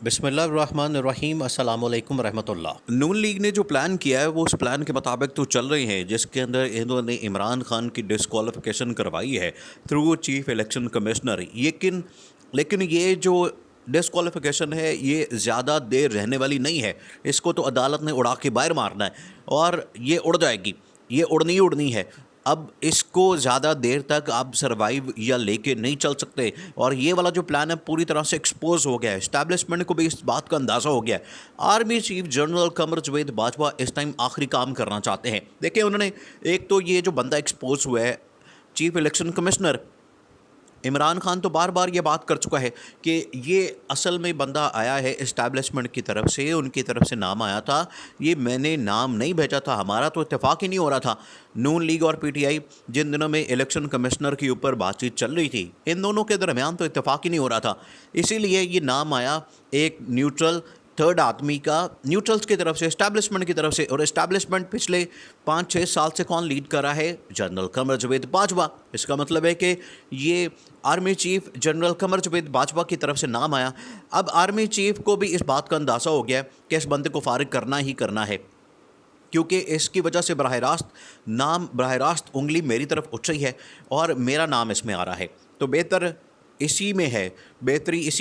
बिस्मिल्लाहिर्रहमानिर्रहीम अस्सलाम वालेकुम रहमतुल्लाह। नून लीग ने जो प्लान किया है वो उस प्लान के मुताबिक तो चल रहे हैं, जिसके अंदर इन्होंने इमरान खान की डिस्क्वालिफिकेशन करवाई है थ्रू चीफ इलेक्शन कमिश्नर। लेकिन लेकिन ये जो डिस्क्वालिफिकेशन है ये ज़्यादा देर रहने वाली नहीं है। इसको तो अदालत ने उड़ा के बाहर मारना है और ये उड़ जाएगी, ये उड़नी ही उड़नी है। अब इसको ज़्यादा देर तक आप सरवाइव या लेके नहीं चल सकते। और ये वाला जो प्लान है पूरी तरह से एक्सपोज हो गया है, इस्टेब्लिशमेंट को भी इस बात का अंदाज़ा हो गया है। Army chief general Qamar Javed Bajwa इस टाइम आखिरी काम करना चाहते हैं। देखिए, उन्होंने एक तो ये जो बंदा एक्सपोज हुआ है chief election commissioner Imran Khan, तो बार बार ये बात कर चुका है कि ये असल में बंदा आया है इस्टेब्लिशमेंट की तरफ से, उनकी तरफ से नाम आया था। ये मैंने नाम नहीं भेजा था, हमारा तो इत्तेफाक ही नहीं हो रहा था। नून लीग और पीटीआई जिन दिनों में इलेक्शन कमिश्नर के ऊपर बातचीत चल रही थी, इन दोनों के दरमियान तो इत्तेफाक ही नहीं हो रहा था। इसीलिए ये नाम आया एक न्यूट्रल थर्ड आदमी का, न्यूट्रल्स की तरफ से, इस्टेब्लिशमेंट की तरफ से। और इस्टेब्लिशमेंट पिछले 5-6 साल से कौन लीड कर रहा है? जनरल कमर जावेद बाजवा। इसका मतलब है कि ये army chief general Qamar Javed Bajwa की तरफ से नाम आया। अब आर्मी चीफ को भी इस बात का अंदाज़ा हो गया कि इस बंदे को फारिग करना ही करना है, क्योंकि इसकी वजह से बराह रास्त उंगली मेरी तरफ उठ रही है और मेरा नाम इसमें आ रहा है। तो बेहतरी इसी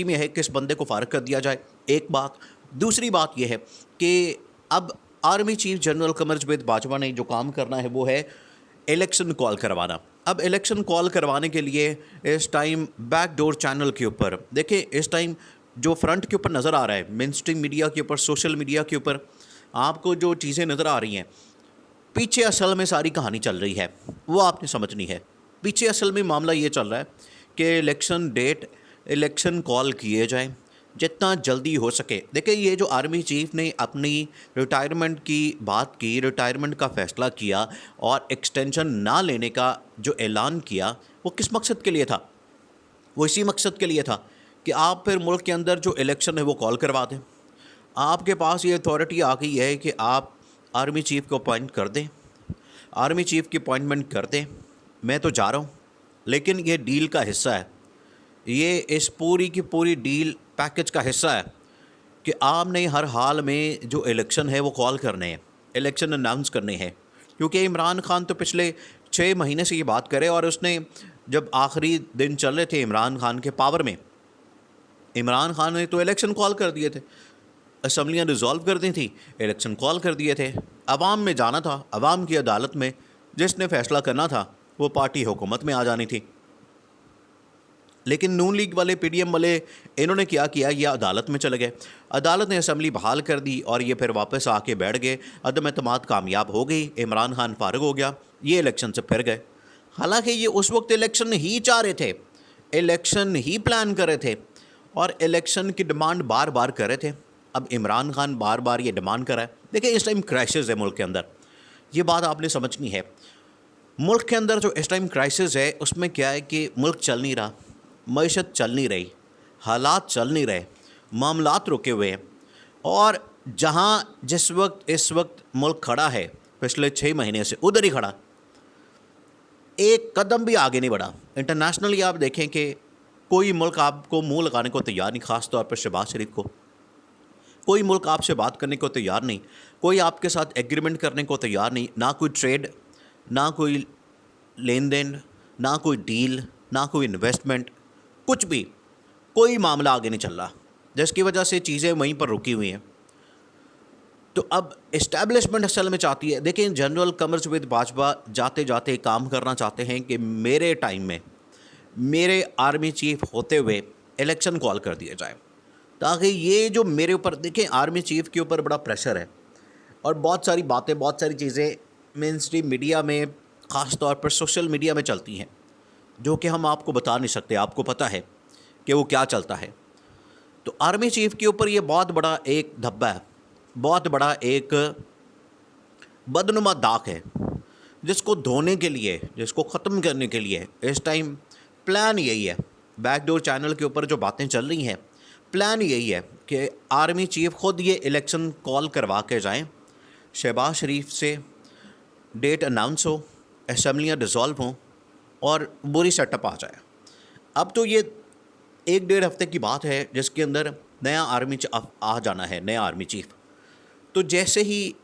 में है कि इस बंदे को फारिग कर दिया जाए। एक बात। दूसरी बात यह है कि अब army chief general Qamar Javed Bajwa ने जो काम करना है वो है इलेक्शन कॉल करवाना। अब इलेक्शन कॉल करवाने के लिए इस टाइम बैकडोर चैनल के ऊपर, देखिए इस टाइम जो फ्रंट के ऊपर नज़र आ रहा है, मेन स्ट्रीम मीडिया के ऊपर, सोशल मीडिया के ऊपर आपको जो चीज़ें नज़र आ रही हैं, पीछे असल में सारी कहानी चल रही है, वो आपने समझनी है। पीछे असल में मामला ये चल रहा है कि इलेक्शन कॉल किए जाएं जितना जल्दी हो सके। देखिए, ये जो आर्मी चीफ ने अपनी रिटायरमेंट की बात की, रिटायरमेंट का फ़ैसला किया और एक्सटेंशन ना लेने का जो ऐलान किया, वो किस मकसद के लिए था? वो इसी मकसद के लिए था कि आप फिर मुल्क के अंदर जो इलेक्शन है वो कॉल करवा दें। आपके पास ये अथॉरिटी आ गई है कि आप आर्मी चीफ को अपॉइंट कर दें, आर्मी चीफ की अपॉइंटमेंट कर दें। मैं तो जा रहा हूँ, लेकिन ये डील का हिस्सा है, ये इस पूरी की पूरी डील पैकेज का हिस्सा है कि आपने हर हाल में जो इलेक्शन है वो कॉल करने हैं, इलेक्शन अनाउंस करने हैं। क्योंकि इमरान खान तो पिछले 6 महीने से ये बात करे, और उसने जब आखिरी दिन चल रहे थे इमरान खान के पावर में, इमरान खान ने तो इलेक्शन कॉल कर दिए थे, असम्बलियाँ डिज़ोल्व कर दी थी, इलेक्शन कॉल कर दिए थे। अवाम में जाना था, अवाम की अदालत में जिसने फ़ैसला करना था वो पार्टी हुकूमत में आ जानी थी। लेकिन नून लीग वाले, पीडीएम वाले, इन्होंने क्या किया? ये अदालत में चले गए, अदालत ने असम्बली बहाल कर दी और ये फिर वापस आके बैठ गए। अदम एतमाद कामयाब हो गई, इमरान खान फारिग हो गया, ये इलेक्शन से फिर गए। हालांकि ये उस वक्त इलेक्शन ही चाह रहे थे, इलेक्शन ही प्लान कर रहे थे और इलेक्शन की डिमांड बार बार कर रहे थे। अब इमरान खान बार बार ये डिमांड कर रहा है। देखिए, इस टाइम क्राइसिस है मुल्क के अंदर, ये बात आपने समझनी है। मुल्क के अंदर जो इस टाइम क्राइसिस है उसमें क्या है कि मुल्क चल नहीं रहा, मईशत चल नहीं रही, हालात चल नहीं रहे, मामलात रुके हुए हैं। और जहाँ इस वक्त मुल्क खड़ा है, पिछले 6 महीने से उधर ही खड़ा, एक कदम भी आगे नहीं बढ़ा। इंटरनेशनली आप देखें कि कोई मुल्क आपको मुंह लगाने को तैयार नहीं, ख़ास तौर पर शहबाज शरीफ को। कोई मुल्क आपसे बात करने को तैयार नहीं, कोई आपके साथ एग्रीमेंट करने को तैयार नहीं, ना कोई ट्रेड, ना कोई लेन देन, ना कोई डील, ना कोई इन्वेस्टमेंट, कुछ भी, कोई मामला आगे नहीं चल रहा, जिसकी वजह से चीज़ें वहीं पर रुकी हुई हैं। तो अब इस्टेब्लिशमेंट असल में चाहती है, देखें, जनरल कमर जावेद बाजवा जाते जाते काम करना चाहते हैं कि मेरे टाइम में मेरे आर्मी चीफ होते हुए इलेक्शन कॉल कर दिया जाए, ताकि ये जो मेरे ऊपर, देखें, आर्मी चीफ के ऊपर बड़ा प्रेशर है और बहुत सारी बातें, बहुत सारी चीज़ें मेन स्ट्रीम मीडिया में, ख़ास तौर पर सोशल मीडिया में चलती हैं, जो कि हम आपको बता नहीं सकते। आपको पता है कि वो क्या चलता है। तो आर्मी चीफ के ऊपर ये बहुत बड़ा एक धब्बा है, बहुत बड़ा एक बदनुमा दाग है, जिसको धोने के लिए, जिसको ख़त्म करने के लिए इस टाइम प्लान यही है। बैकडोर चैनल के ऊपर जो बातें चल रही हैं, प्लान यही है कि आर्मी चीफ ख़ुद ये इलेक्शन कॉल करवा के जाएँ, शहबाज शरीफ से डेट अनाउंस हो, असम्बलियाँ डिज़ोल्व हों और बुरी सेटअप आ जाए। अब तो ये 1-1.5 हफ्ते की बात है जिसके अंदर नया आ जाना है, नया आर्मी चीफ। तो जैसे ही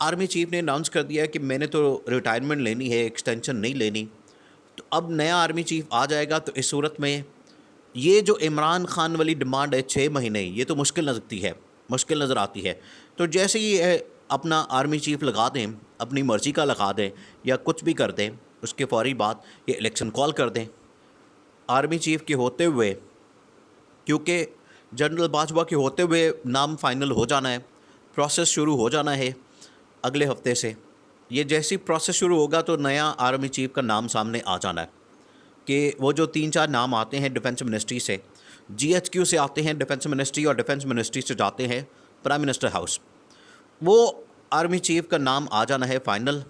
आर्मी चीफ ने अनाउंस कर दिया कि मैंने तो रिटायरमेंट लेनी है, एक्सटेंशन नहीं लेनी, तो अब नया आर्मी चीफ आ जाएगा। तो इस सूरत में ये जो इमरान खान वाली डिमांड है 6 महीने, ये तो मुश्किल नज़र आती है। तो जैसे ही अपना आर्मी चीफ लगा दें, अपनी मर्ज़ी का लगा दें या कुछ भी कर दें, उसके फौरी बाद ये इलेक्शन कॉल कर दें आर्मी चीफ के होते हुए, क्योंकि जनरल बाजवा के होते हुए नाम फाइनल हो जाना है, प्रोसेस शुरू हो जाना है अगले हफ्ते से। ये जैसी प्रोसेस शुरू होगा तो नया आर्मी चीफ का नाम सामने आ जाना है कि वो जो 3-4 नाम आते हैं डिफेंस मिनिस्ट्री से, GHQ से आते हैं डिफेंस मिनिस्ट्री और डिफेंस मिनिस्ट्री से जाते हैं प्राइम मिनिस्टर हाउस, वो आर्मी चीफ का नाम आ जाना है फाइनल,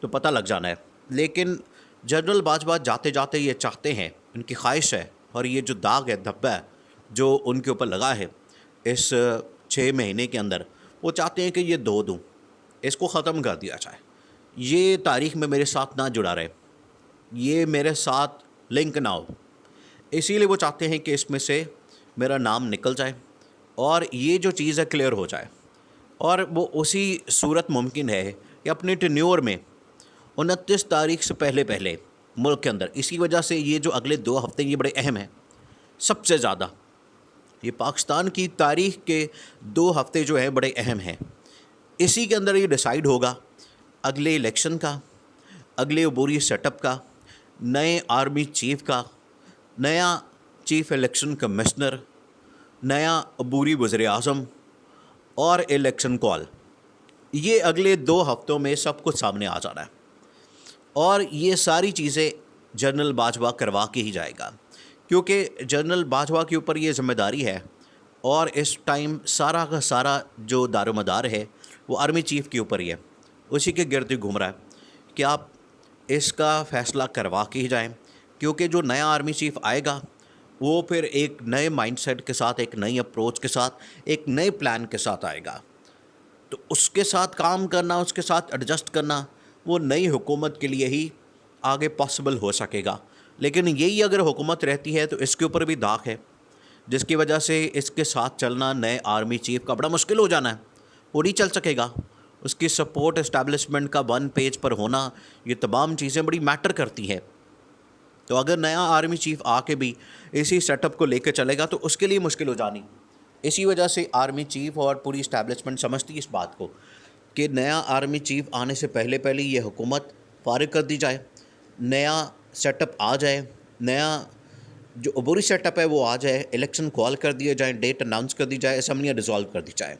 तो पता लग जाना है। लेकिन जनरल बाजवा जाते जाते ये चाहते हैं, इनकी ख्वाहिश है, और ये जो दाग है, धब्बा है जो उनके ऊपर लगा है इस 6 महीने के अंदर, वो चाहते हैं कि ये दो दूँ, इसको ख़त्म कर दिया जाए, ये तारीख़ में मेरे साथ ना जुड़ा रहे, ये मेरे साथ लिंक ना हो। इसीलिए वो चाहते हैं कि इसमें से मेरा नाम निकल जाए और ये जो चीज़ है क्लियर हो जाए। और वो उसी सूरत मुमकिन है कि अपने टेन्योर में 29 तारीख से पहले मुल्क के अंदर, इसी वजह से ये जो अगले 2 हफ्ते ये बड़े अहम हैं, सबसे ज़्यादा ये पाकिस्तान की तारीख़ के 2 हफ्ते जो हैं बड़े अहम हैं। इसी के अंदर ये डिसाइड होगा अगले इलेक्शन का, अगले अबूरी सेटअप का, नए आर्मी चीफ का, नया चीफ इलेक्शन कमिश्नर, नया अबूरी वज़ीर आज़म और इलेक्शन कॉल। ये अगले 2 हफ्तों में सब कुछ सामने आ जाना है और ये सारी चीज़ें जनरल बाजवा करवा के ही जाएगा, क्योंकि जनरल बाजवा के ऊपर ये ज़िम्मेदारी है और इस टाइम सारा का सारा जो दारोमदार है वो आर्मी चीफ़ के ऊपर ही है, उसी के गिर्द ही घूम रहा है कि आप इसका फ़ैसला करवा के ही जाएं, क्योंकि जो नया आर्मी चीफ़ आएगा वो फिर एक नए माइंडसेट के साथ, एक नई अप्रोच के साथ, एक नए प्लान के साथ आएगा। तो उसके साथ काम करना, उसके साथ एडजस्ट करना, वो नई हुकूमत के लिए ही आगे पॉसिबल हो सकेगा। लेकिन यही अगर हुकूमत रहती है तो इसके ऊपर भी दाग है, जिसकी वजह से इसके साथ चलना नए आर्मी चीफ़ का बड़ा मुश्किल हो जाना है, वो नहीं चल सकेगा। उसकी सपोर्ट इस्टेब्लिशमेंट का 1 पेज पर होना, ये तमाम चीज़ें बड़ी मैटर करती हैं। तो अगर नया आर्मी चीफ़ आके भी इसी सेटअप को लेकर चलेगा तो उसके लिए मुश्किल हो जानी। इसी वजह से आर्मी चीफ़ और पूरी इस्टेब्लिशमेंट समझती है इस बात को कि नया आर्मी चीफ़ आने से पहले ये हुकूमत फारिग कर दी जाए, नया सेटअप आ जाए, नया जो अबूरी सेटअप है वो आ जाए, इलेक्शन कॉल कर दिए जाए, डेट अनाउंस कर दी जाए, असम्बलियाँ डिज़ोल्व कर दी जाए,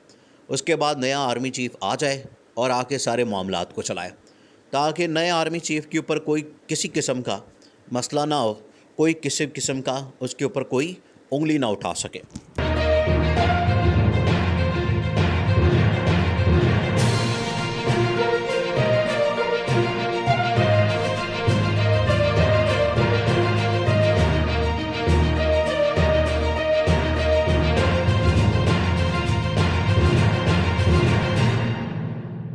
उसके बाद नया आर्मी चीफ़ आ जाए और आके सारे मामलात को चलाए, ताकि नए आर्मी चीफ़ के ऊपर कोई किसी किस्म का मसला ना हो, कोई किसी किस्म का उसके ऊपर कोई उंगली ना उठा सके।